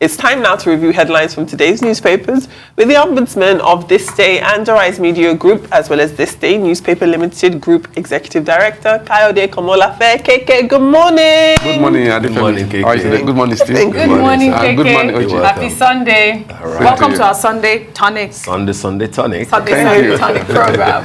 It's time now to review headlines from today's newspapers with the Ombudsman of This Day and Arise Media Group, as well as This Day Newspaper Limited Group Executive Director, Kayode Komolafe. KK, good morning. Good morning, Adifemi. Good morning, KK. How are you today? Good morning, Steve. Good morning, KK. Good morning, Oji. Happy Sunday. right. Welcome to our Sunday tonic. Sunday tonic. Sunday tonic program.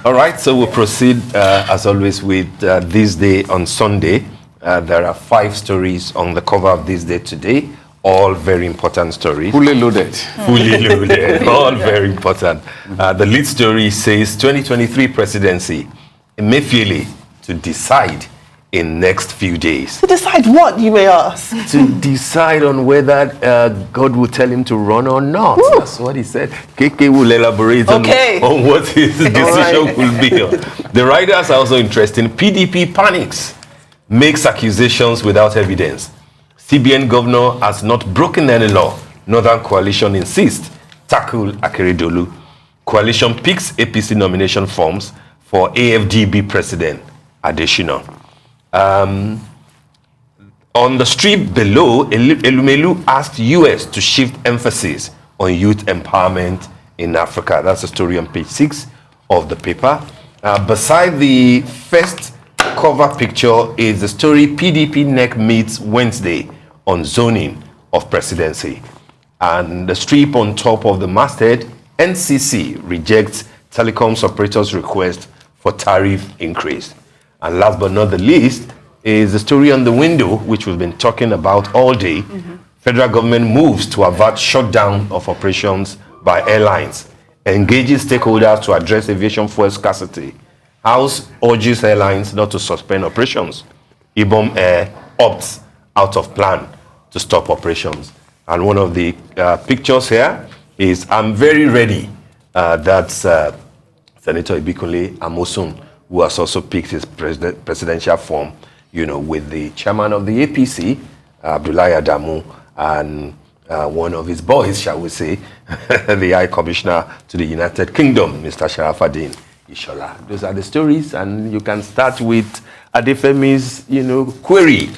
All right, so we'll proceed as always with This Day on Sunday. There are 5 stories on the cover of This Day today, all very important stories. Fully loaded. Fully loaded, all very important. The lead story says 2023 presidency, Emefiele to decide in next few days. To decide what, you may ask? To decide on whether God will tell him to run or not. Ooh. That's what he said. KK will elaborate on what his decision will be. The writers are also interesting. PDP panics, makes accusations without evidence. CBN governor has not broken any law. Northern Coalition insists. Tackle Akeredolu. Coalition picks APC nomination forms for AFDB president, Adesina. On the strip below, Elumelu asked US to shift emphasis on youth empowerment in Africa. That's the story on page 6 of the paper. Beside the first cover picture is the story PDP NEC meets Wednesday on zoning of presidency. And the strip on top of the masthead, NCC rejects telecoms operators' request for tariff increase. And last but not the least is the story on the window, which we've been talking about all day. Federal government moves to avert shutdown of operations by airlines, engages stakeholders to address aviation fuel scarcity. House urges airlines not to suspend operations. Ibom Air opts out of plan to stop operations. And one of the pictures here is I'm very ready. That's Senator Ibikunle Amosun, who has also picked his presidential form, with the chairman of the APC, Abdullahi Adamu, and one of his boys, shall we say, the High Commissioner to the United Kingdom, Mr. Sharafaddin Ishola. Those are the stories, and you can start with Adefemi's, query.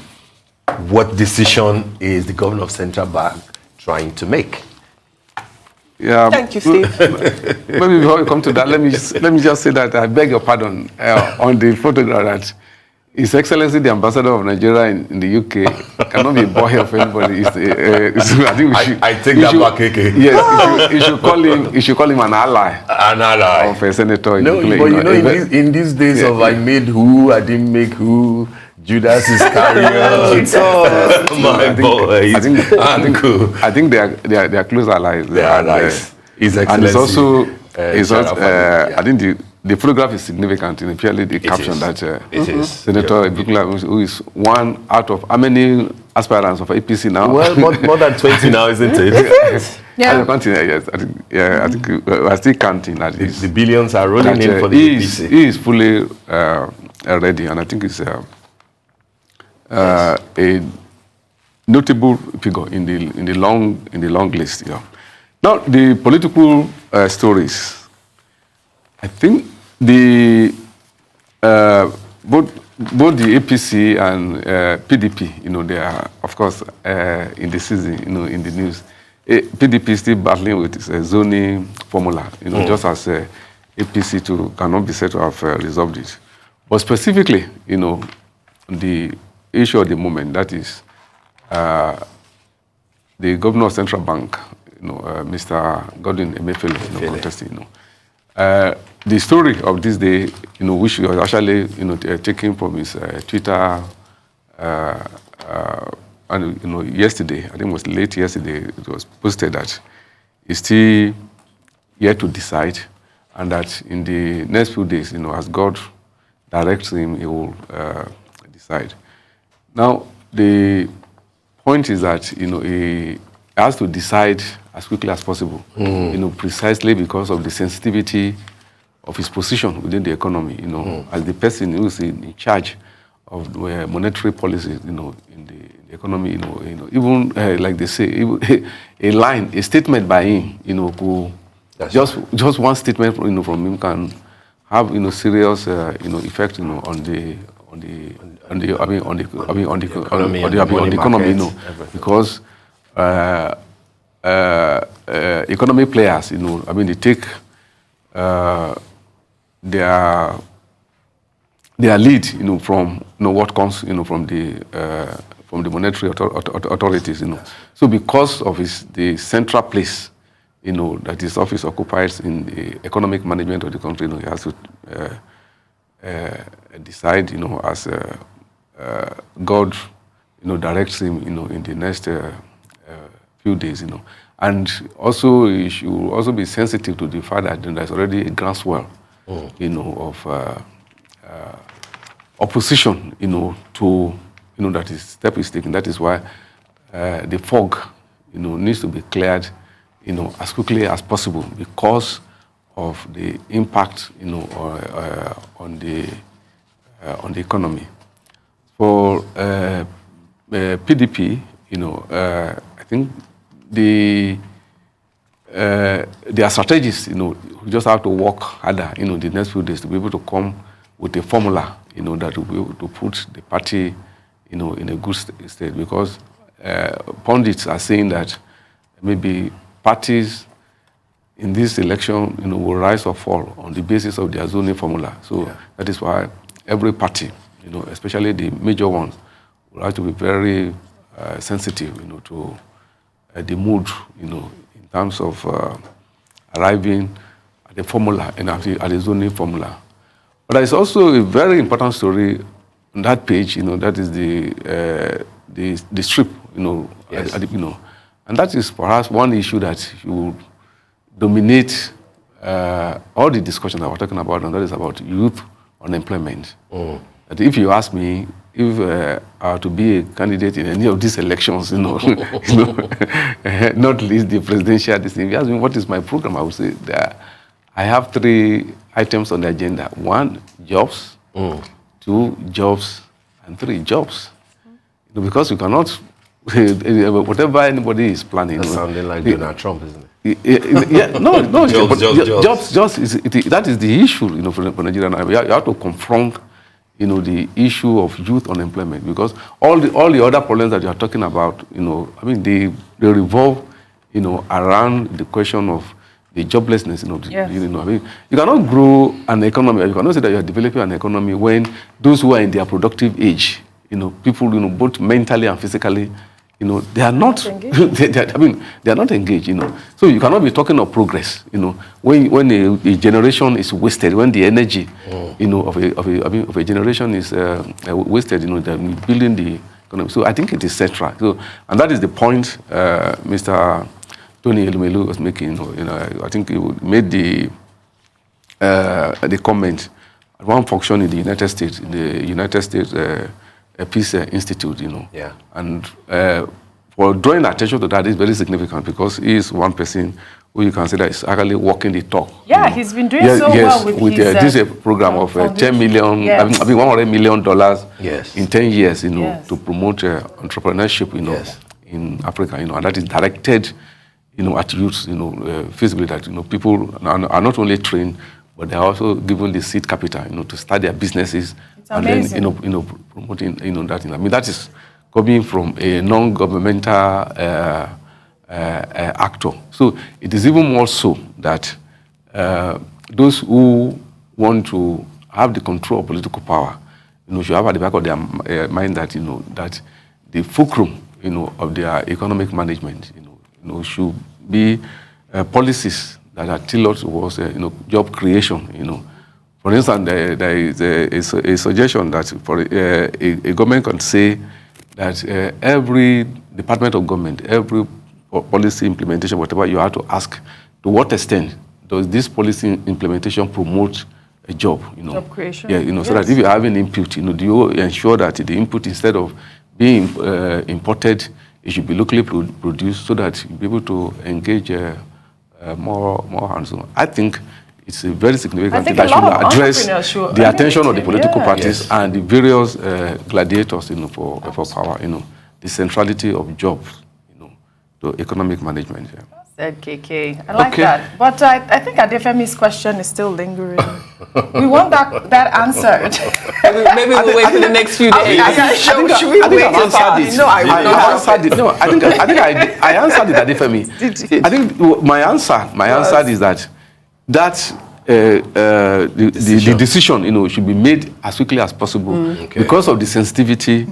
What decision is the governor of Central Bank trying to make? Yeah. Thank you, Steve. Maybe before we come to that, let me just say that I beg your pardon on the photograph that His Excellency the Ambassador of Nigeria in the UK cannot be a boy of anybody. I think I take that back, KK. Yes, you should call him an ally. An ally of a senator. No, but in these days of I made who, I didn't make who, Judas Iscariot, my boys, I think they are close allies. They are allies. His Excellency. And it's also, I think the photograph is significant in purely the caption that Senator Ibikunle, who is one out of how many aspirants of APC now? Well, more than 20 now, isn't it? Yeah. Yes, I think we're still counting. The billions are rolling in for the APC. He is fully ready, and I think it's a notable figure in the long list. Yeah. Now the political stories. I think both the APC and PDP, they are of course in the season, in the news. PDP is still battling with its zoning formula, just as APC too cannot be said to have resolved it. But specifically, the issue of the moment, that is the governor of Central Bank, Mr. Godwin Emefiele, contesting, the story of this day, which was actually, taken from his Twitter, and yesterday, I think it was late yesterday, it was posted that he's still yet to decide, and that in the next few days, as God directs him, he will decide. Now, the point is that, he has to decide as quickly as possible, precisely because of the sensitivity of his position within the economy, as the person who is in charge of monetary policies, in the economy, even like they say, a statement by him, just one statement, from him can have, serious, effect, on the economy, because economic players, they take their lead, from what comes, from the monetary authorities, So because of the central place, that his office occupies in the economic management of the country, he has to decide, as God, directs him, in the next few days, And also, you should also be sensitive to the fact that there's already a groundswell, of opposition, to, that his step is taken. That is why the fog, needs to be cleared, as quickly as possible because of the impact, on the economy. For PDP, I think their strategists, just have to work harder, the next few days to be able to come with a formula, that will be able to put the party, in a good state. Because pundits are saying that maybe parties in this election, will rise or fall on the basis of their zoning formula. So that is why every party, especially the major ones, will have to be very sensitive, to the mood, in terms of arriving at the formula and at the zoning formula. But there is also a very important story on that page, that is the strip, Yes. And that is perhaps one issue that will dominate all the discussion that we're talking about, and that is about youth unemployment. That if you ask me if I were to be a candidate in any of these elections, not least the presidential, if you ask me what is my program, I would say that I have 3 items on the agenda. 1, jobs, 2, jobs, and 3, jobs. Because you cannot, whatever anybody is planning. That's sounding like Donald Trump, isn't it? Jobs that is the issue, for Nigeria now. You have to confront, the issue of youth unemployment, because all the other problems that you are talking about, they revolve, around the question of the joblessness, you cannot grow an economy, you cannot say that you are developing an economy when those who are in their productive age, people, both mentally and physically, they are not, they are not engaged, So you cannot be talking of progress, when a generation is wasted, when the energy, of a generation is wasted, they're building the economy. So I think it is central. So, and that is the point Mr. Tony Elumelu was making. I think he made the comment at one function in the United States, Peace Institute, And for drawing attention to that is very significant, because he is one person who you consider is actually walking the talk. Yeah, he's been doing well with his... This is a program of $10 million, $100 million in 10 years, to promote entrepreneurship, in Africa, and that is directed, at youths, feasibly that, people are not only trained, but they are also given the seed capital, to start their businesses. It's amazing. Then, promoting, that. That is coming from a non-governmental actor. So it is even more so that those who want to have the control of political power, should have at the back of their mind that, that the fulcrum, of their economic management, should be policies that are tailored towards, job creation, For instance, there is a suggestion that for a government can say that every department of government, every policy implementation, whatever, you have to ask, to what extent does this policy implementation promote a job? Job creation. Yeah, so that if you have an input, do you ensure that the input, instead of being imported, it should be locally produced, so that you'll be able to engage more hands-on. I think it's a very significant thing that should address the attention of the political parties and the various gladiators, for power, the centrality of jobs, to economic management. Yeah. Said KK. I like that. But I think Adefemi's question is still lingering. We want that answered. Maybe we'll wait for the next few days. Should we wait I've answered it. No, I answered it. No, I think I answered it, Adefemi. I think my answer is that the decision, should be made as quickly as possible because of the sensitivity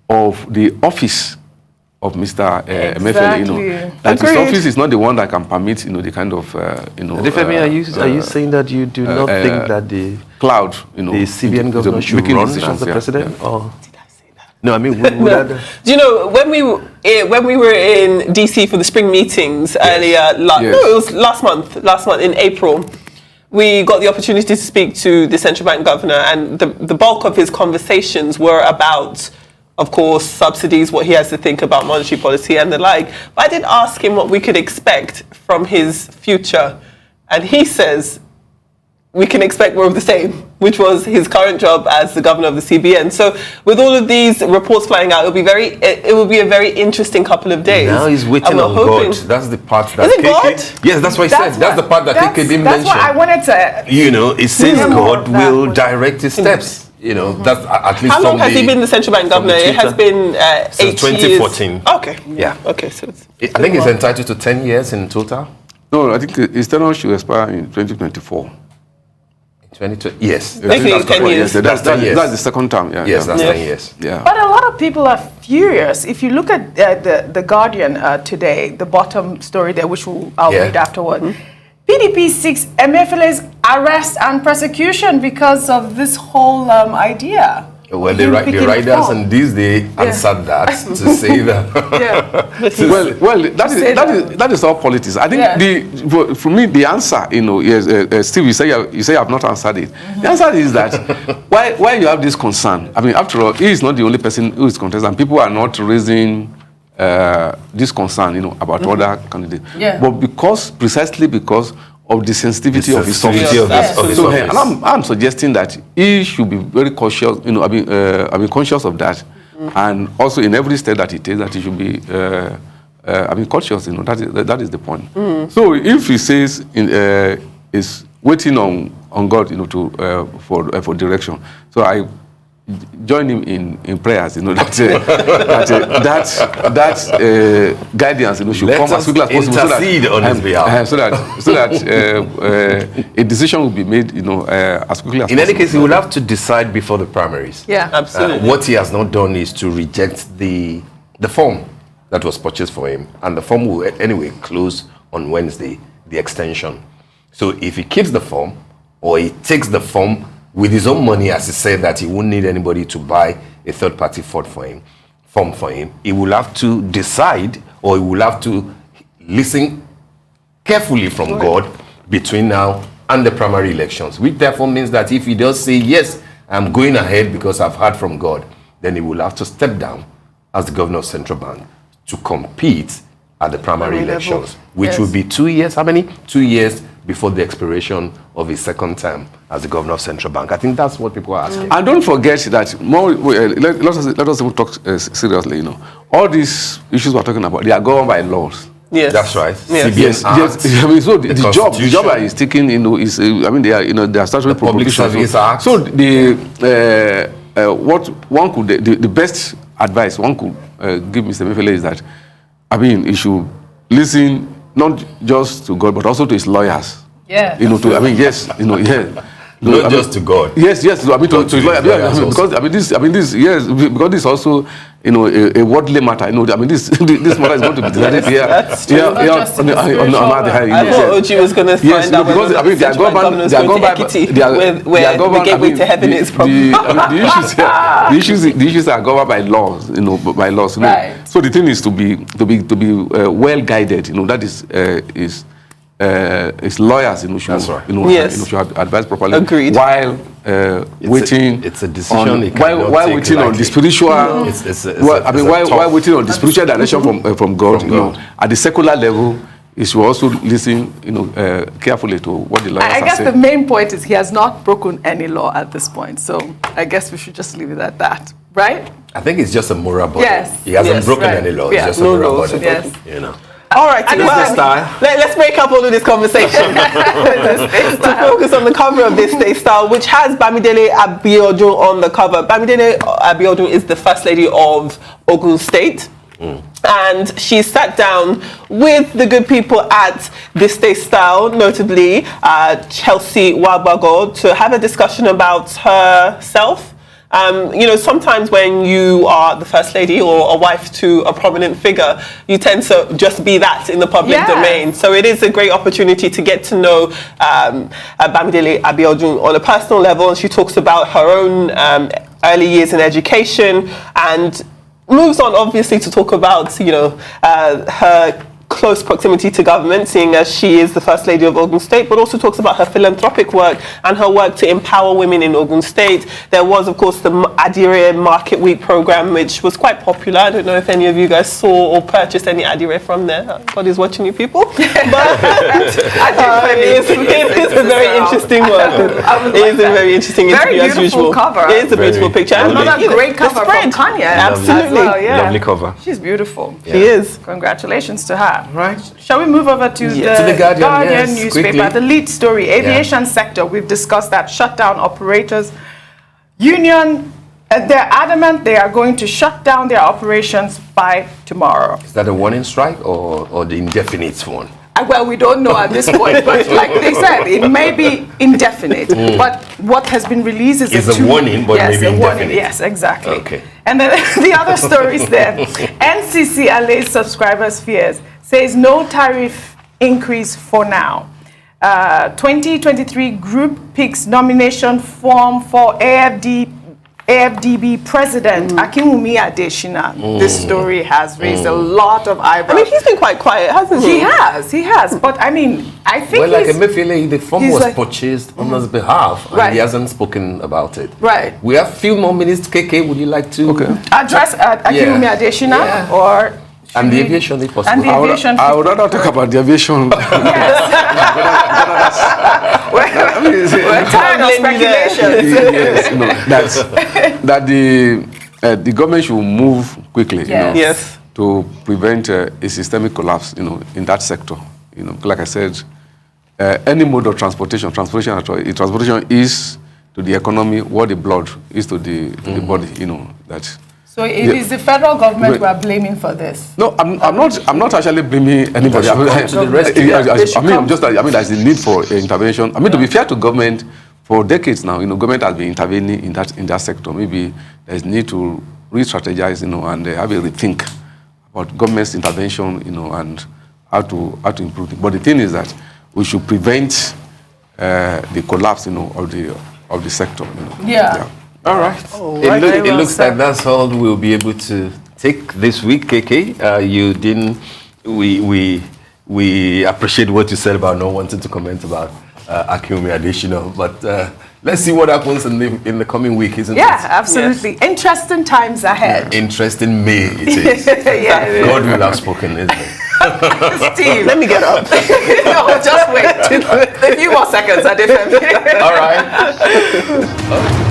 of the office of Mr. Emefiele, that his office is not the one that can permit, the kind of, Adefemi, are you saying that you do not think that the cloud, the CBN governor should run as the president? Yeah. Or? No, I mean, Do you know when we were in DC for the spring meetings earlier? No, it was last month in April. We got the opportunity to speak to the central bank governor, and the bulk of his conversations were about, of course, subsidies, what he has to think about monetary policy and the like. But I did ask him what we could expect from his future. And he says we can expect more of the same, which was his current job as the governor of the CBN. So with all of these reports flying out, it will be a very interesting couple of days. Now he's waiting on God. That's the part that Is it God? Yes, that's what he said. That's the part that KK didn't mention. That's what I wanted to... It says God will direct his steps. That's at least. How long has he been the central bank governor? It has been 8 since 2014. years. Okay. Yeah. Okay. So I think he's entitled to 10 years in total. No, I think his tenure should expire in 2024. 2020. Yes. Basically, That's 10 years. That's 10 years. That's the second term. Yeah. Yes, that's 10 years. Yeah. But a lot of people are furious. If you look at the Guardian today, the bottom story there, which I'll read afterward. PDP seeks Emefiele's arrest and prosecution because of this whole idea. Well, the riders and these they answered that to say that. Well, that is all politics. I think for me the answer, Steve, you say you have not answered it. The answer is that why you have this concern. I mean, after all, he is not the only person who is contesting. People are not raising this concern, about other candidates. But precisely because of the sensitivity of his office. And I'm suggesting that he should be very cautious, conscious of that. And also in every step that he takes, that he should be, cautious, that is the point. So if he says is waiting on God, for direction. So I join him in prayers, that guidance, should come as quickly as possible, so that a decision will be made, as quickly as possible. In any case, he will have to decide before the primaries. Yeah, absolutely. What he has not done is to reject the form that was purchased for him, and the form will anyway close on Wednesday, the extension. So if he keeps the form, or he takes the form with his own money, as he said that he wouldn't need anybody to buy a third-party form for him, he will have to decide, or he will have to listen carefully from God between now and the primary elections, which therefore means that if he does say, yes, I'm going ahead because I've heard from God, then he will have to step down as the governor of Central Bank to compete at the primary elections, which will be 2 years. How many? 2 years before the expiration of his second term as the governor of Central Bank. I think that's what people are asking. And don't forget that let us even talk seriously. All these issues we're talking about, they are governed by laws. Yes, that's right. Yes. CBN Act, I mean, so the job that is taken, is they are statutory Public Service Act. So what one could the best advice one could give Mr. Emefiele is that, I mean, he should listen not just to God but also to his lawyers. Yeah. Not just to God. Yes. I mean, to his lawyers. Because this is also a worldly matter. I mean, this matter is going to be decided here. That's true. On the high. I thought Oji was going to find out because I mean, they are governed by equity, where the gateway to heaven is from. The issues are governed by laws. By laws. Right. So the thing is to be well guided. That is lawyers, should advise properly. Agreed. While waiting, it's a decision. While waiting on the spiritual, while waiting on the spiritual direction from God, at the secular level, you should also listen, carefully to what the lawyers are saying. I guess the main point is he has not broken any law at this point, so I guess we should just leave it at that, right? I think it's just a moral burden. Yes. He hasn't broken any law. It's just a moral burden. Yes. All right, let's break up all of this conversation to focus on the cover of This Day Style, which has Bamidele Abiodun on the cover. Bamidele Abiodun is the First Lady of Ogun State. And she sat down with the good people at This Day Style, notably Chelsea Wabago, to have a discussion about herself. You know, sometimes when you are the First Lady or a wife to a prominent figure, you tend to just be that in the public domain. So it is a great opportunity to get to know Bamidele Abiodun on a personal level. She talks about her own early years in education and moves on, obviously, to talk about, you know, her close proximity to government, seeing as she is the First Lady of Ogun State, but also talks about her philanthropic work and her work to empower women in Ogun State. There was, of course, the Adire Market Week program, which was quite popular. I don't know if any of you guys saw or purchased any Adire from there. God is watching you people. But it is a very interesting work. It is a very interesting interview, as usual. Cover. It is a beautiful picture. Another great cover from Kanye. Absolutely. Well, yeah. Lovely cover. She's beautiful. Yeah. She is. Congratulations to her. Right. Shall we move over to the Guardian newspaper? Quickly. The lead story, aviation sector. We've discussed that. Shut down operators. Union, they're adamant they are going to shut down their operations by tomorrow. Is that a warning strike or the indefinite one? Well, we don't know at this point, but like they said, it may be indefinite. But what has been released is a warning, but maybe indefinite. Yes, exactly. Okay. And then the other stories there. NCC allays subscribers' fears, says no tariff increase for now. 2023 group picks nomination form for AFDB president Akinwumi Adesina. This story has raised a lot of eyebrows. I mean, he's been quite quiet, hasn't he? He has. But I mean, I think like Emefiele, the form was purchased on his behalf, and he hasn't spoken about it. Right. We have a few more minutes. KK, would you like to address Akinwumi Adesina or? And the aviation, if possible. And the aviation. I would rather talk about the aviation. We're tired of speculation. That the government should move quickly, to prevent a systemic collapse, in that sector. Like I said, any mode of transportation is to the economy what the blood is to the body. That. So it is the federal government we are blaming for this. No, I'm not actually blaming anybody. There's a need for intervention. To be fair to government, for decades now, government has been intervening in that sector. Maybe there's need to re-strategize, and have a rethink about government's intervention, and how to improve it. But the thing is that we should prevent the collapse, of the sector. Yeah. All right. It looks like that's all we'll be able to take this week, KK. We appreciate what you said about not wanting to comment about Akinwumi Adesina, but let's see what happens in the coming week, isn't it? Yeah, absolutely. Yes. Interesting times ahead. Interesting May it is. God will have spoken, isn't it? Steve, let me get up. No, just wait. A few more seconds. All right.